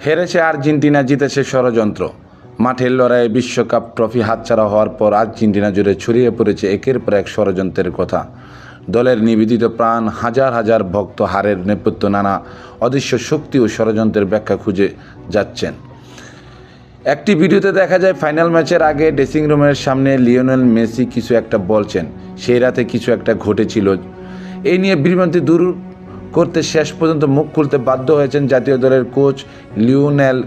হেরেছে আর্জেন্টিনা, জিতেছে ষড়যন্ত্র। মাঠের লড়াইয়ে বিশ্বকাপ ট্রফি হাতছাড়া হওয়ার পর আর্জেন্টিনা জুড়ে ছড়িয়ে পড়েছে একের পর এক ষড়যন্ত্রের কথা। দলের নিবেদিত প্রাণ, হাজার হাজার ভক্ত হারের নেপথ্য নানা অদৃশ্য শক্তি ও ষড়যন্ত্রের ব্যাখ্যা খুঁজে যাচ্ছেন। একটি ভিডিওতে দেখা যায় ফাইনাল ম্যাচের আগে ড্রেসিং রুমের সামনে লিওনেল মেসি কিছু একটা বলছেন। সেই রাতে কিছু একটা ঘটেছিল। এই নিয়ে বিভ্রান্তি দূর করতে শেষ পর্যন্ত মুখ খুলতে বাধ্য হয়েছেন জাতীয় দলের কোচ লিওনেল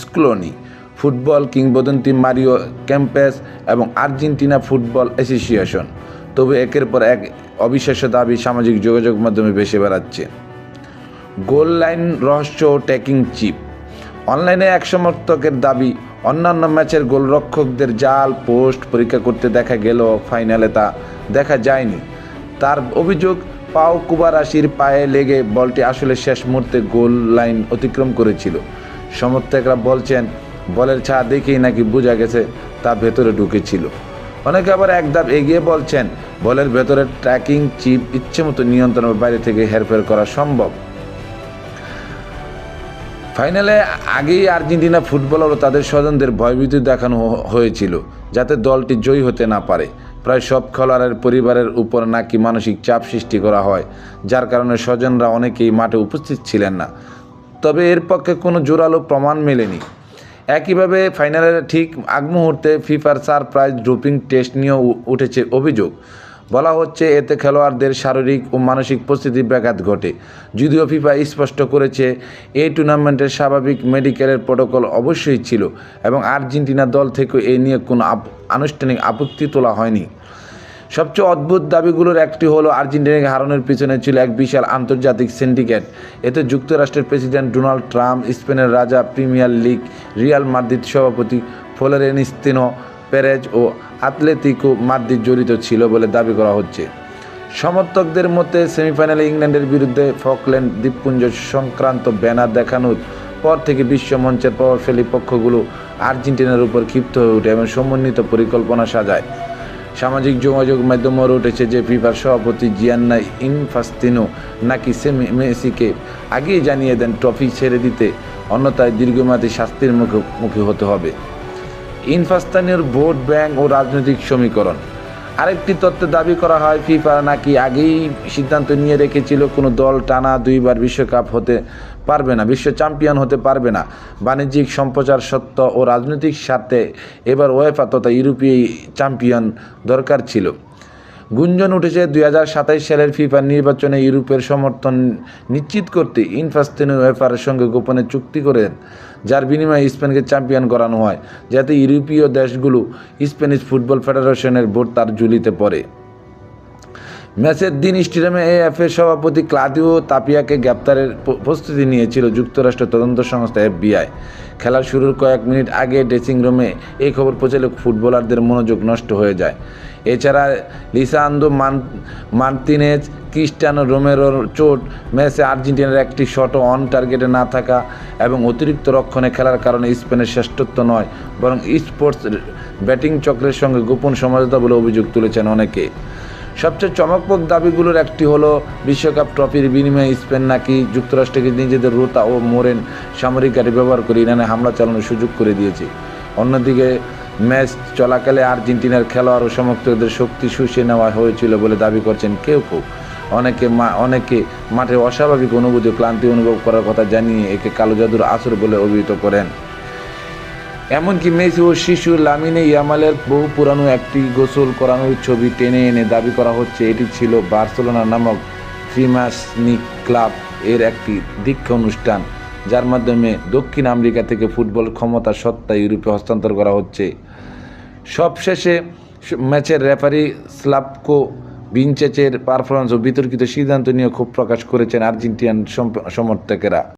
স্কলোনি, ফুটবল কিংবদন্তি মারিও কেম্পেস এবং আর্জেন্টিনা ফুটবল অ্যাসোসিয়েশন। তবে একের পর এক অবিশ্বাস্য দাবি সামাজিক যোগাযোগ মাধ্যমে ভেসে বেড়াচ্ছে। গোল লাইন রহস্য ও ট্যাকিং চিপ। অনলাইনে এক সমর্থকের দাবি, অন্যান্য ম্যাচের গোলরক্ষকদের জাল পোস্ট পরীক্ষা করতে দেখা গেল, ফাইনালে তা দেখা যায়নি। তার অভিযোগ, পাও কুবারাশির পায়ে লেগে বলটি আসলে শেষ মুহূর্তে গোল লাইন অতিক্রম করেছিল। সমর্থকরা বলছেন, বলের ছায়া দেখেই নাকি বোঝা গেছে তা ভেতরে ঢুকেছিল। অনেকে আবার এক ধাপ এগিয়ে বলছেন, বলের ভেতরে ট্র্যাকিং চিপ ইচ্ছেমতো নিয়ন্ত্রণের বাইরে থেকে হেরফের করা সম্ভব। ফাইনালে আগেই আর্জেন্টিনা ফুটবলার ও তাদের স্বজনদের ভয়ভীতি দেখানো হয়েছিল, যাতে দলটি জয়ী হতে না পারে। প্রায় সব খেলোয়াড়ের পরিবারের উপর নাকি মানসিক চাপ সৃষ্টি করা হয়, যার কারণে স্বজনরা অনেকেই মাঠে উপস্থিত ছিলেন না। তবে এর পক্ষে কোনো জোরালো প্রমাণ মেলেনি। একইভাবে ফাইনালের ঠিক আগ মুহূর্তে ফিফার সারপ্রাইজ ডোপিং টেস্ট নিয়েও উঠেছে অভিযোগ। বলা হচ্ছে এতে খেলোয়াড়দের শারীরিক ও মানসিক প্রস্তুতির ব্যাঘাত ঘটে। যদিও ফিফা স্পষ্ট করেছে এই টুর্নামেন্টের স্বাভাবিক মেডিকেলের প্রোটোকল অবশ্যই ছিল এবং আর্জেন্টিনা দল থেকেও এই নিয়ে কোনো আনুষ্ঠানিক আপত্তি তোলা হয়নি। সবচেয়ে অদ্ভুত দাবিগুলোর একটি হলো, আর্জেন্টিনাকে হারানোর পিছনে ছিল এক বিশাল আন্তর্জাতিক সিন্ডিকেট। এতে যুক্তরাষ্ট্রের প্রেসিডেন্ট ডোনাল্ড ট্রাম্প, স্পেনের রাজা, প্রিমিয়ার লিগ, রিয়াল মাদ্রিদ সভাপতি ফ্লোরেন্তিনো পেরেজ ও আতলেতিকো মাদ্রিদ জড়িত ছিল বলে দাবি করা হচ্ছে। সমর্থকদের মতে সেমিফাইনালে ইংল্যান্ডের বিরুদ্ধে ফকল্যান্ড দ্বীপপুঞ্জ সংক্রান্ত ব্যানার দেখানোর পর থেকে বিশ্ব মঞ্চের প্রভাবশালী পক্ষগুলো আর্জেন্টিনার উপর ক্ষিপ্ত হয়ে ওঠে এবং সমন্বিত পরিকল্পনা সাজায়। সামাজিক যোগাযোগ মাধ্যমে উঠেছে যে ফিফার সভাপতি জিয়ান্নি ইনফান্তিনো নাকি মেসিকে আগেই জানিয়ে দেন ট্রফি ছেড়ে দিতে, অন্যথায় দীর্ঘমেয়াদী শাস্তির মুখোমুখি হতে হবে। ইনফান্তিনোর ভোট ব্যাংক ও রাজনৈতিক সমীকরণ। আরেকটি তথ্যে দাবি করা হয়, ফিফা নাকি আগেই সিদ্ধান্ত নিয়ে রেখেছিল কোনো দল টানা দুইবার বিশ্বকাপ হতে পারবে না, বিশ্ব চ্যাম্পিয়ন হতে পারবে না। বাণিজ্যিক সম্প্রচার সত্য ও রাজনৈতিক স্বার্থে এবার ওয়েফা তথা ইউরোপীয় চ্যাম্পিয়ন দরকার ছিল। গুঞ্জন উঠেছে 2027 সালের ফিফার নির্বাচনে ইউরোপের সমর্থন নিশ্চিত করতে ইনফান্তিনো ওয়েফার সঙ্গে গোপনে চুক্তি করেন, যার বিনিময়ে স্পেনকে চ্যাম্পিয়ন করানো হয়, যাতে ইউরোপীয় দেশগুলো স্প্যানিশ ফুটবল ফেডারেশনের ভোট তার ঝুলিতে পড়ে। ম্যাচের দিন স্টেডিয়ামে এএফএ সভাপতি ক্লাদিও তাপিয়াকে গ্রেপ্তারের প্রস্তুতি নিয়েছিল যুক্তরাষ্ট্র তদন্ত সংস্থা FBI। খেলার শুরুর কয়েক মিনিট আগে ড্রেসিং রুমে এই খবর পৌঁছালে ফুটবলারদের মনোযোগ নষ্ট হয়ে যায়। এছাড়া লিসান্দ্রো মার্তিনেজ, ক্রিস্টিয়ানো রোমেরোর চোট, ম্যাচে আর্জেন্টিনার একটি শটও অন টার্গেটে না থাকা এবং অতিরিক্ত রক্ষণে খেলার কারণে স্পেনের শ্রেষ্ঠত্ব নয়, বরং স্পোর্টস ব্যাটিং চক্রের সঙ্গে গোপন সমঝোতা বলে অভিযোগ তুলেছেন অনেকে। সবচেয়ে চমকপ্রদ দাবিগুলোর একটি হলো, বিশ্বকাপ ট্রফির বিনিময়ে স্পেন নাকি যুক্তরাষ্ট্রকে নিজেদের রোতা ও মোরেন সামরিক ঘাঁটি ব্যবহার করে ইরানে হামলা চালানোর সুযোগ করে দিয়েছে। অন্যদিকে ম্যাচ চলাকালে আর্জেন্টিনার খেলোয়াড় ও সমর্থকদের শক্তি শুষে নেওয়া হয়েছিল বলে দাবি করছেন কেউ কেউ। অনেকে মাঠে অস্বাভাবিক অনুভূতি, ক্লান্তি অনুভব করার কথা জানিয়ে একে কালো জাদুর আসর বলে অভিহিত করেন। এমনকি মেসি ও শিশু লামিনে ইয়ামালের বহু পুরানো একটি গোসল করানোর ছবি টেনে এনে দাবি করা হচ্ছে এটি ছিল বার্সেলোনা নামক ফ্রিমাসনিক ক্লাব এর একটি দীক্ষা অনুষ্ঠান, যার মাধ্যমে দক্ষিণ আমেরিকা থেকে ফুটবল ক্ষমতা সত্তা ইউরোপে হস্তান্তর করা হচ্ছে। সবশেষে ম্যাচের রেফারি স্লাভকো ভিনচেচের পারফরম্যান্স ও বিতর্কিত সিদ্ধান্ত নিয়ে ক্ষোভ প্রকাশ করেছেন আর্জেন্টিনান সমর্থকেরা।